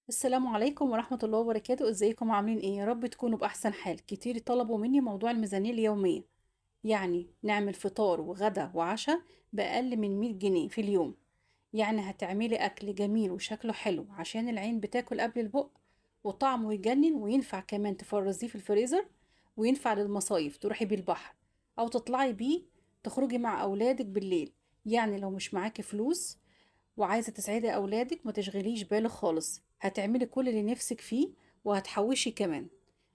السلام عليكم ورحمة الله وبركاته، ازيكم عاملين ايه؟ يا رب تكونوا بأحسن حال. كتير طلبوا مني موضوع الميزانية اليومية، يعني نعمل فطار وغدا وعشاء بأقل من 100 جنيه في اليوم. يعني هتعملي أكل جميل وشكله حلو عشان العين بتاكل قبل البق، وطعمه يجنن، وينفع كمان تفرزيه في الفريزر، وينفع للمصايف تروحي بيه البحر أو تطلعي بيه تخرجي مع أولادك بالليل. يعني لو مش معاكي فلوس وعايزة تسعدي أولادك ما تشغليش بالك خالص، هتعملي كل اللي نفسك فيه وهتحوشي كمان.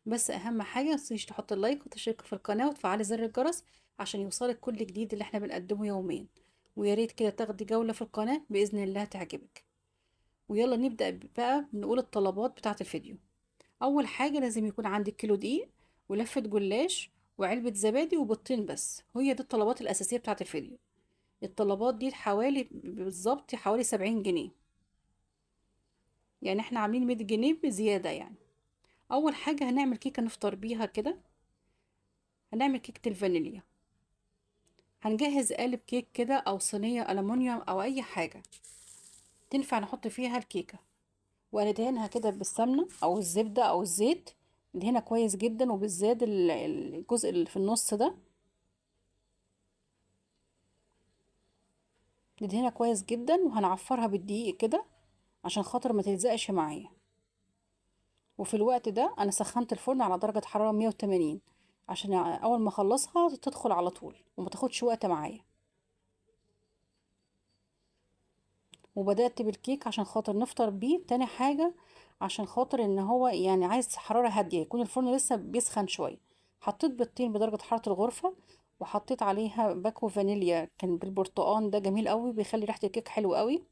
بس أهم حاجة متنسيش تحطي اللايك وتشتركي في القناة وتفعلي زر الجرس عشان يوصلك كل جديد اللي احنا بنقدمه يوميا. ويا ريت كده تاخدي جولة في القناة بإذن الله تعجبك. ويلا نبدأ بقى نقول الطلبات بتاعة الفيديو. أول حاجة لازم يكون عندك كيلو دقيق ولفة جلاش وعلبة زبادي وبيضتين، بس هي دي الطلبات الأساسية بتاعة الفيديو. الطلبات دي حوالي بالظبط حوالي 70 جنيه، يعني احنا عاملين 100 جنيه بزيادة يعني. اول حاجة هنعمل كيكة نفطر بيها كده. هنعمل كيكة الفانيليا. هنجهز قالب كيك كده او صينية ألمونيوم او اي حاجة تنفع نحط فيها الكيكة، وندهنها كده بالسمنة او الزبدة او الزيت. ندهنها كويس جدا، وبالذات الجزء اللي في النص ده ندهنها كويس جدا، وهنعفرها بالدقيق كده عشان خاطر ما تلزقش معايا. وفي الوقت ده انا سخنت الفرن على درجة حرارة 180 عشان اول ما اخلصها تدخل على طول وما تاخدش وقت معايا. وبدأت بالكيك عشان خاطر نفطر بيه. تاني حاجة عشان خاطر ان هو يعني عايز حرارة هادية، يكون الفرن لسه بيسخن شوية. حطيت بيضتين بدرجة حرارة الغرفة، وحطيت عليها باكو فانيليا كان بالبرتقان، ده جميل قوي بيخلي ريحة الكيك حلو قوي.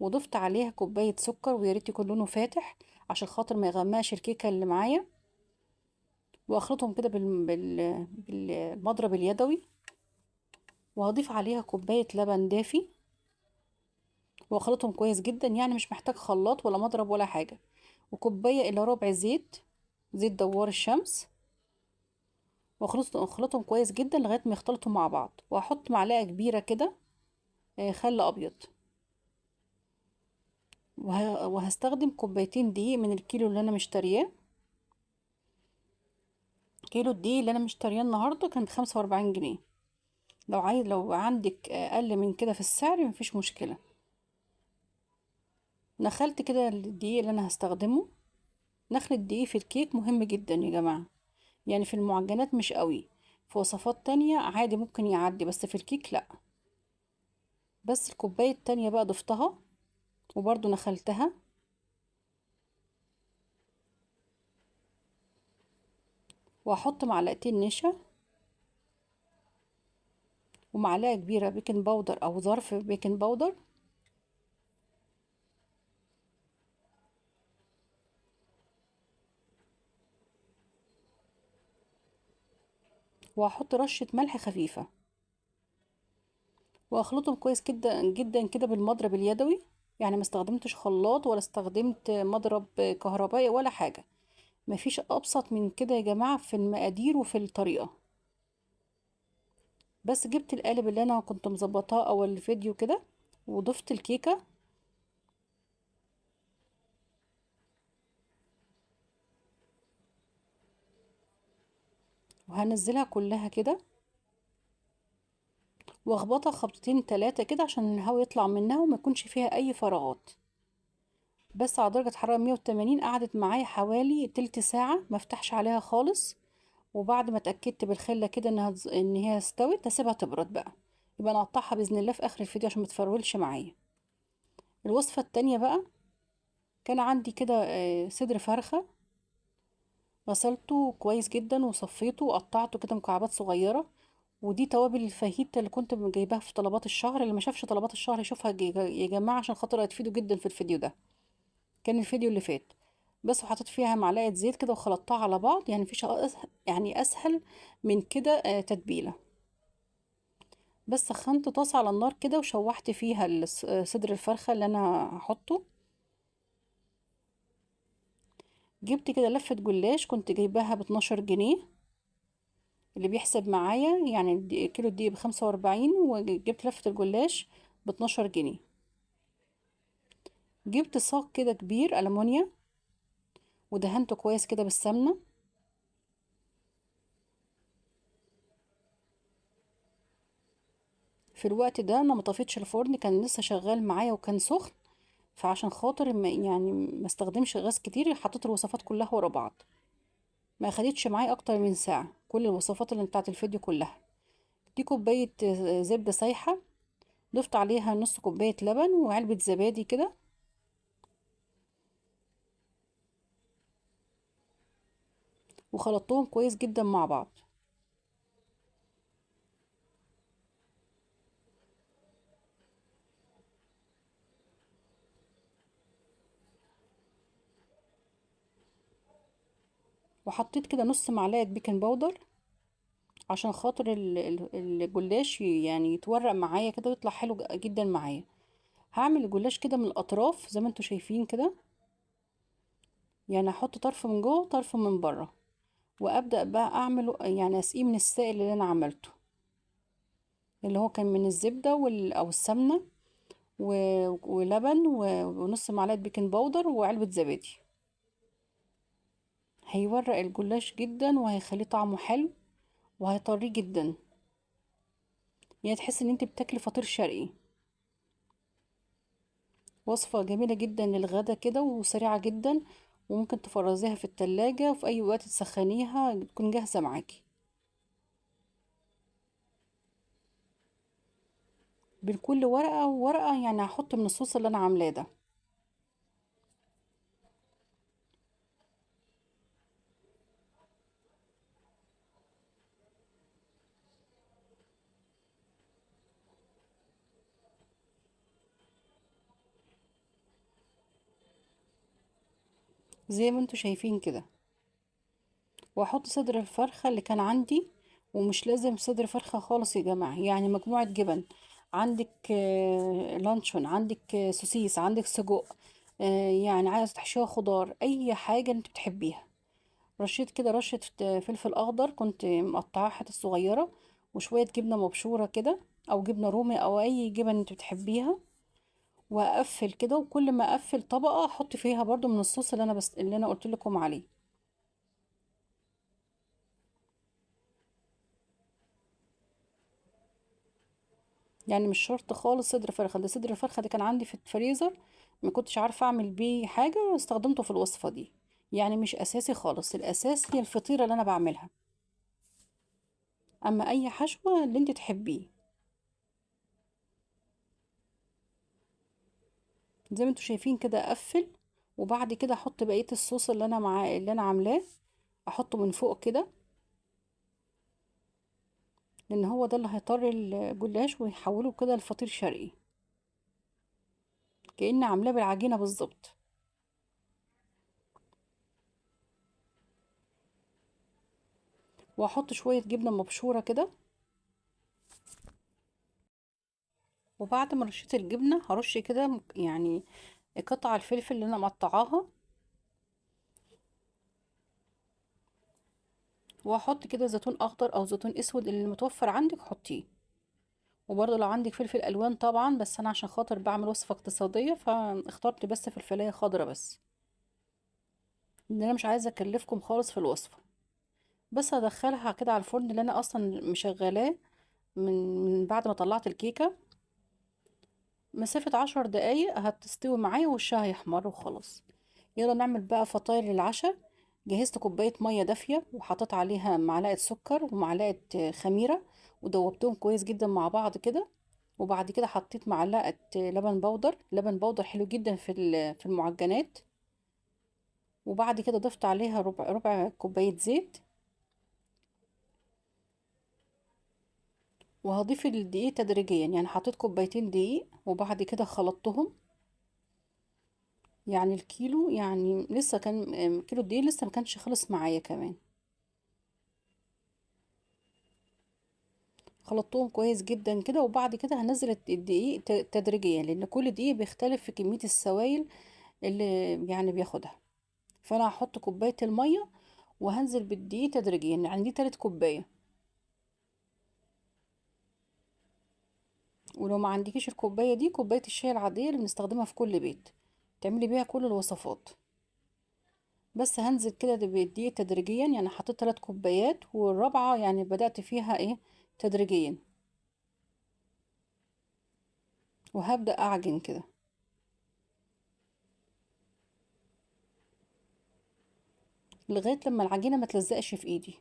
وضفت عليها كوباية سكر، ويا ريت يكون لونه فاتح عشان خاطر ما يغمقش الكيكة اللي معايا. واخلطهم كده بالمضرب اليدوي. وهضيف عليها كوباية لبن دافي واخلطهم كويس جدا، يعني مش محتاج خلاط ولا مضرب ولا حاجة. وكوباية الا ربع زيت، زيت دوار الشمس. واخلطهم كويس جدا لغاية ما يختلطوا مع بعض. وهحط معلقة كبيرة كده خل ابيض. وهستخدم كوبايتين دقيق من الكيلو اللي انا مشترياه. كيلو الدقيق اللي انا مشترياه النهارده كان ب45 جنيه. لو عندك اقل من كده في السعر مفيش مشكلة. نخلت كده الدقيق اللي انا هستخدمه. نخل الدقيق في الكيك مهم جدا يا جماعة، يعني في المعجنات مش قوي، في وصفات تانية عادي ممكن يعدي، بس في الكيك لا. بس الكوباية التانية بقى ضفتها وبرضو نخلتها. وهحط معلقتين نشا ومعلقة كبيرة بيكنج باودر او ظرف بيكنج باودر. وهحط رشة ملح خفيفة. واخلطهم كويس جدا جدا كده بالمضرب اليدوي، يعني ما استخدمتش خلاط ولا استخدمت مضرب كهربائي ولا حاجة. مفيش ابسط من كده يا جماعة في المقادير وفي الطريقة. بس جبت القالب اللي انا كنت مظبطاه اول الفيديو كده، وضفت الكيكة. وهنزلها كلها كده، واخبطها خبطتين تلاتة كده عشان الهواء يطلع منها وما يكونش فيها اي فراغات. بس على درجة حرارة 180 قعدت معايا حوالي تلت ساعة، ما افتحش عليها خالص. وبعد ما اتأكدت بالخلة كده ان هي استوت هسيبها تبرد بقى. يبقى نقطعها بإذن الله في آخر الفيديو عشان ما تفرولش معايا. الوصفة التانية بقى، كان عندي كده صدر فرخة. غسلته كويس جدا وصفيته وقطعته كده مكعبات صغيرة. ودي توابل الفاهيتا اللي كنت جايباها في طلبات الشهر. اللي ما شافش طلبات الشهر يشوفها يا جماعة عشان خاطر هتفيدوا جدا في الفيديو ده. كان الفيديو اللي فات. بس وحطيت فيها معلقة زيت كده وخلطتها على بعض، يعني مفيش يعني اسهل من كده تتبيلة. بس سخنت طاسة على النار كده وشوحت فيها صدر الفرخة اللي انا هحطه. جبت كده لفة جلاش كنت جايباها ب12 جنيه، اللي بيحسب معايا يعني كيلو دي ب45، وجبت لفة الجلاش ب12 جنيه. جبت صاج كده كبير ألمونيا ودهنته كويس كده بالسمنة. في الوقت ده انا مطفيتش الفرن، كان لسه شغال معايا وكان سخن، فعشان خاطر ما استخدمش غاز كتير حطيت الوصفات كلها ورا بعض. ما خدتش معايا اكتر من ساعة كل الوصفات اللي بتاعت الفيديو كلها. دي كوباية زبدة سايحة، ضفت عليها نص كوباية لبن وعلبة زبادي كده، وخلطتهم كويس جدا مع بعض. وحطيت كده نص معلقة بيكنج باودر عشان خاطر الجلاش يعني يتورق معايا كده ويطلع حلو جدا معايا. هعمل الجلاش كده من الاطراف زي ما انتوا شايفين كده، يعني احط طرف من جوه وطرف من بره، وابدا بقى اعمله يعني اسقيه من السائل اللي انا عملته، اللي هو كان من الزبده او السمنه ولبن ونص معلقه بيكنج باودر وعلبه زبادي. هيورق الجلاش جدا وهيخليه طعمه حلو وهيطريه جدا، يعني تحس ان انت بتاكلي فطير شرقي. وصفه جميله جدا للغدا كده وسريعه جدا، وممكن تفرزيها في التلاجة وفي اي وقت تسخنيها تكون جاهزه معاكي. بين كل ورقه وورقه يعني هحط من الصوص اللي انا عاملاه ده. زي ما انتوا شايفين كده. واحط صدر الفرخة اللي كان عندي، ومش لازم صدر فرخة خالص يا جماعة، يعني مجموعة جبن. عندك لانشون، عندك سوسيس، عندك سجق، يعني عايز تحشيها خضار، اي حاجة انت بتحبيها. رشيت كده رشة فلفل اخضر كنت مقطعاها حتت صغيرة، وشوية جبنة مبشورة كده، او جبنة رومي او اي جبن انت بتحبيها. واقفل كده، وكل ما اقفل طبقة احط فيها برضو من الصوص اللي انا قلت لكم عليه. يعني مش شرط خالص صدر فرخة، ده صدر الفرخة ده كان عندي في الفريزر، ما كنتش عارفة اعمل بيه حاجة واستخدمته في الوصفة دي. يعني مش اساسي خالص، الاساس هي الفطيرة اللي انا بعملها، اما اي حشوة اللي انت تحبيه. زي ما انتوا شايفين كده اقفل، وبعد كده احط بقية الصوص اللي انا عاملاه، احطه من فوق كده، لان هو ده اللي هيطر الجلاش ويحوله كده لفطير شرقي، كأني عاملاه بالعجينة بالظبط. واحط شوية جبنة مبشورة كده. وبعد ما رشيت الجبنة هرش كده يعني قطع الفلفل اللي انا مقطعاها، واحط كده زيتون اخضر او زيتون اسود اللي متوفر عندك حطيه. وبرضه لو عندك فلفل الوان طبعا، بس انا عشان خاطر بعمل وصفة اقتصادية فاخترت بس فلفلاية خضرة بس، لان انا مش عايزة اكلفكم خالص في الوصفة. بس هدخلها كده على الفرن اللي انا اصلا مشغلاه من بعد ما طلعت الكيكة، مسافة 10 دقايق هتستوي معايا وشها هيحمر وخلاص. يلا نعمل بقى فطاير للعشاء. جهزت كوباية مية دافية وحطيت عليها معلقة سكر ومعلقة خميرة، ودوبتهم كويس جدا مع بعض كده. وبعد كده حطيت معلقة لبن بودر، لبن بودر حلو جدا في المعجنات. وبعد كده ضفت عليها ربع كوباية زيت. وهضيف الدقيق تدريجيا، يعني حطيت كوبايتين دقيق وبعد كده خلطتهم. يعني الكيلو يعني لسه كان كيلو الدقيق لسه ما كانش خلص معايا كمان. خلطتهم كويس جدا كده، وبعد كده هنزل الدقيق تدريجيا، لان كل دقيق بيختلف في كمية السوائل اللي يعني بياخدها. فانا هحط كوباية المية وهنزل بالدقيق تدريجيا، يعني دي 3 كوباية. ولو ما عندكيش الكوباية دي، كوباية الشاي العادية اللي بنستخدمها في كل بيت، تعملي بيها كل الوصفات. بس هنزل كده بالدقيق تدريجيا، يعني حطيت 3 كوبايات، والرابعة يعني بدأت فيها ايه تدريجيا، وهبدأ أعجن كده لغاية لما العجينة ما تلزقش في ايدي.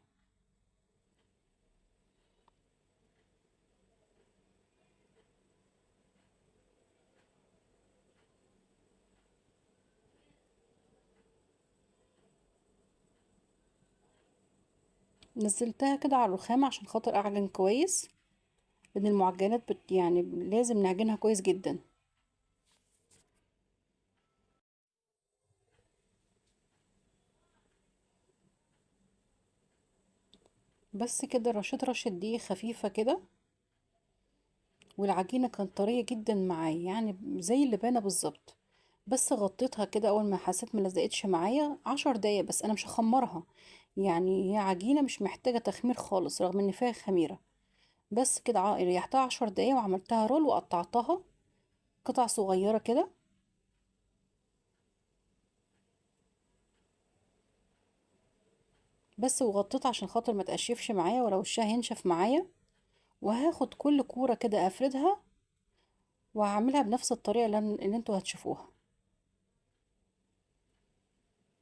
نزلتها كده على الرخام عشان خاطر أعجن كويس، لأن المعجنات يعني لازم نعجنها كويس جدا. بس كده رشيت رشة دقيق خفيفة كده، والعجينة كانت طرية جدا معايا، يعني زي اللبانة بالظبط. بس غطيتها كده أول ما حسيت ملزقتش معايا 10 دقايق بس، أنا مش هخمرها. يعني هي عجينة مش محتاجة تخمير خالص رغم إن فيها خميرة. بس كده ريحتها 10 دقايق وعملتها رول وقطعتها قطع صغيرة كده. بس وغطيتها عشان خاطر ما تقشفش معايا ولا وشها ينشف معايا. وهاخد كل كورة كده افردها، وهعملها بنفس الطريقة اللي انتوا هتشوفوها.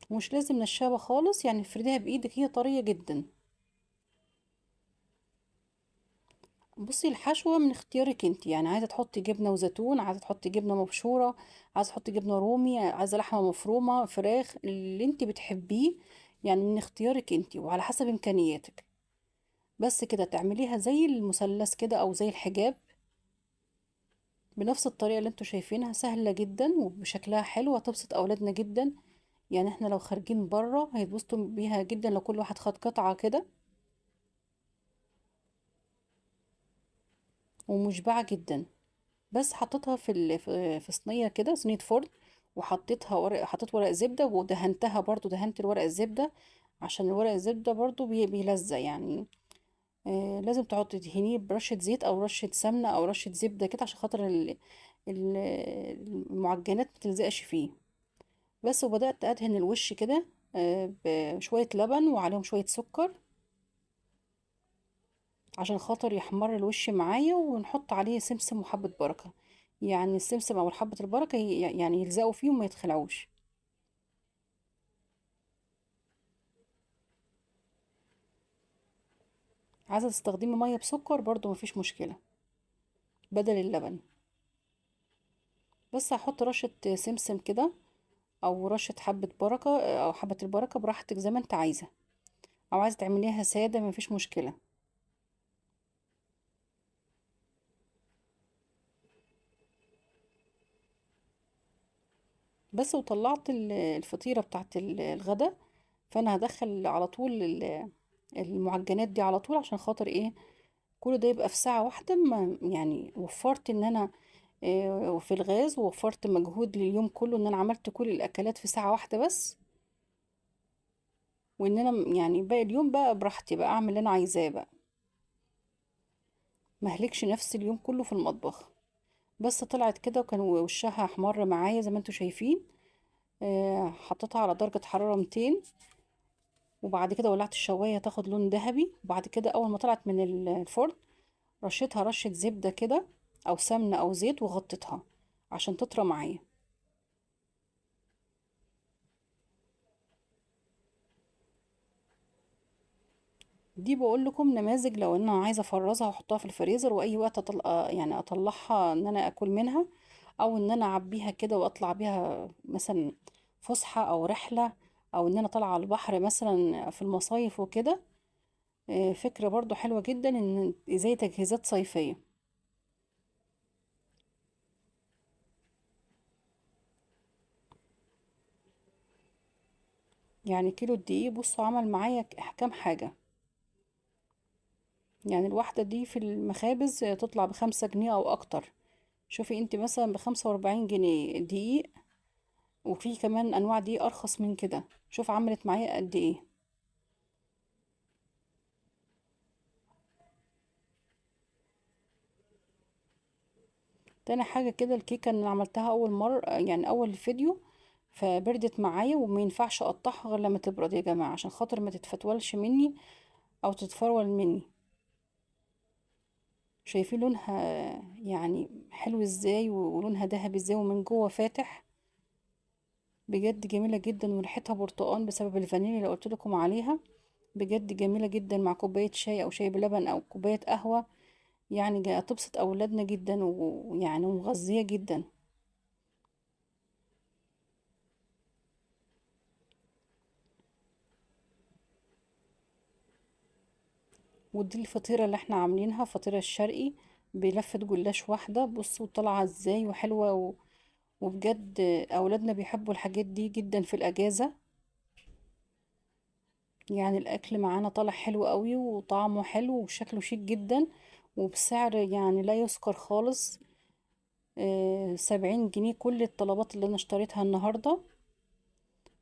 ومش لازم نشابة خالص، يعني افرديها بايدك هي طرية جدا. بصي الحشوة من اختيارك انت، يعني عايزة تحطي جبنة وزيتون، عايزة تحطي جبنة مبشورة، عايزة تحطي جبنة رومي، عايزة لحمة مفرومة، فراخ، اللي انت بتحبيه. يعني من اختيارك انت وعلى حسب امكانياتك. بس كده تعمليها زي المثلث كده او زي الحجاب، بنفس الطريقة اللي انتوا شايفينها، سهلة جدا وبشكلها حلو، هتبسط اولادنا جدا. يعني احنا لو خارجين بره هيتبسطوا بيها جدا لو كل واحد خد قطعة كده. ومشبعة جدا. بس حطيتها في صينية كده، صينية فرن. وحطيتها حطيت ورق زبدة ودهنتها برضو، دهنت الورق الزبدة عشان الورق الزبدة برضو بيلزق يعني. لازم تحطي تدهنيه برشة زيت او رشة سمنة او رشة زبدة كده عشان خاطر ال- المعجنات متلزقش فيه. بس وبدأت أدهن الوش كده بشوية لبن وعليهم شوية سكر عشان خاطر يحمر الوش معايا، ونحط عليه سمسم وحبة بركة. يعني السمسم أو حبة البركة يعني يلزقوا فيه وما يتخلعوش. عايزة تستخدمي مية بسكر برضو مفيش مشكلة بدل اللبن. بس هحط رشة سمسم كده، أو رشة حبة بركة، أو حبة البركة براحتك زي ما انت عايزة. أو عايزة تعمليها سادة مفيش مشكلة. بس وطلعت الفطيرة بتاعت الغدا. فانا هدخل على طول المعجنات دي على طول عشان خاطر ايه كل ده يبقى في ساعة واحدة. ما يعني وفرت ان انا في الغاز، ووفرت مجهود لليوم كله ان انا عملت كل الاكلات في ساعة واحدة بس. وان انا يعني باقي اليوم بقى براحتي بقى اعمل اللي انا عايزاه بقى، مهلكش نفس اليوم كله في المطبخ. بس طلعت كده وكان وشها احمر معايا زي ما انتوا شايفين. حطيتها على درجة حرارة 200. وبعد كده ولعت الشواية تاخد لون ذهبي. وبعد كده اول ما طلعت من الفرن رشيتها رشة زبدة كده او سمنة او زيت وغطيتها عشان تطرى معايا. دي بقول لكم نماذج لو انا عايزة افرزها واحطها في الفريزر، واي وقت يعني اطلعها ان انا اكل منها، او ان انا اعبيها كده واطلع بيها مثلا فسحة او رحلة، او ان انا طالعة على البحر مثلا في المصايف وكده. فكرة برضو حلوة جدا ان زي تجهيزات صيفية. يعني كيلو الدقيق بصوا عمل معايا كام حاجة. يعني الواحدة دي في المخابز تطلع ب5 جنيه أو أكتر. شوفي انت مثلا ب45 جنيه دقيق. وفي كمان أنواع دقيق أرخص من كده. شوف عملت معايا قد ايه. تاني حاجة كده، الكيكة اللي عملتها اول مرة يعني اول فيديو، فبردت معايا وما ينفعش اقطعها غير لما تبرد يا جماعة، عشان خاطر ما تتفتولش مني او تتفرول مني. شايفين لونها يعني حلو ازاي، ولونها ذهبي ازاي، ومن جوه فاتح. بجد جميلة جدا، وريحتها برتقان بسبب الفانيليا اللي قلت لكم عليها. بجد جميلة جدا مع كوباية شاي او شاي بلبن او كوباية قهوة. يعني هتبسط اولادنا جدا، ويعني ومغذية جدا. ودي الفطيرة اللي احنا عاملينها، فطيرة الشرقي بلفة جلاش واحدة. بصوا طالعة ازاي وحلوة وبجد اولادنا بيحبوا الحاجات دي جدا في الاجازة. يعني الاكل معانا طالع حلو قوي، وطعمه حلو وشكله شيك جدا، وبسعر يعني لا يذكر خالص. 70 جنيه كل الطلبات اللي انا اشتريتها النهاردة.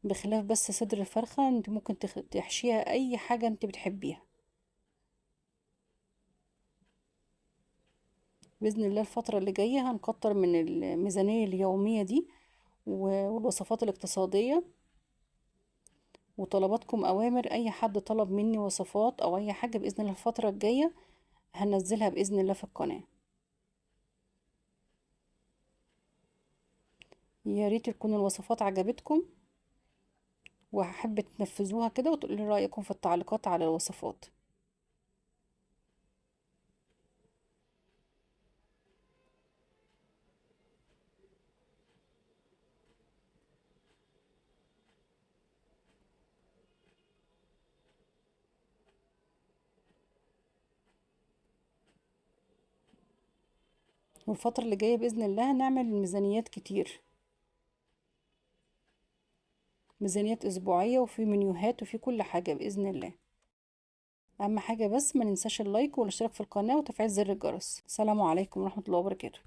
بخلاف بس صدر الفرخة، انت ممكن تحشيها اي حاجة انت بتحبيها. بإذن الله الفترة اللي جاية هنكتر من الميزانية اليومية دي والوصفات الاقتصادية. وطلباتكم أوامر، أي حد طلب مني وصفات أو أي حاجة بإذن الله الفترة الجاية هنزلها بإذن الله في القناة. يا ريت تكون الوصفات عجبتكم، وهحب تنفذوها كده وتقولوا لي رأيكم في التعليقات على الوصفات. والفترة اللي جاية بإذن الله هنعمل ميزانيات كتير، ميزانيات أسبوعية وفي منيوهات وفي كل حاجة بإذن الله. أهم حاجة بس ما ننساش اللايك والاشتراك في القناة وتفعيل زر الجرس. السلام عليكم ورحمة الله وبركاته.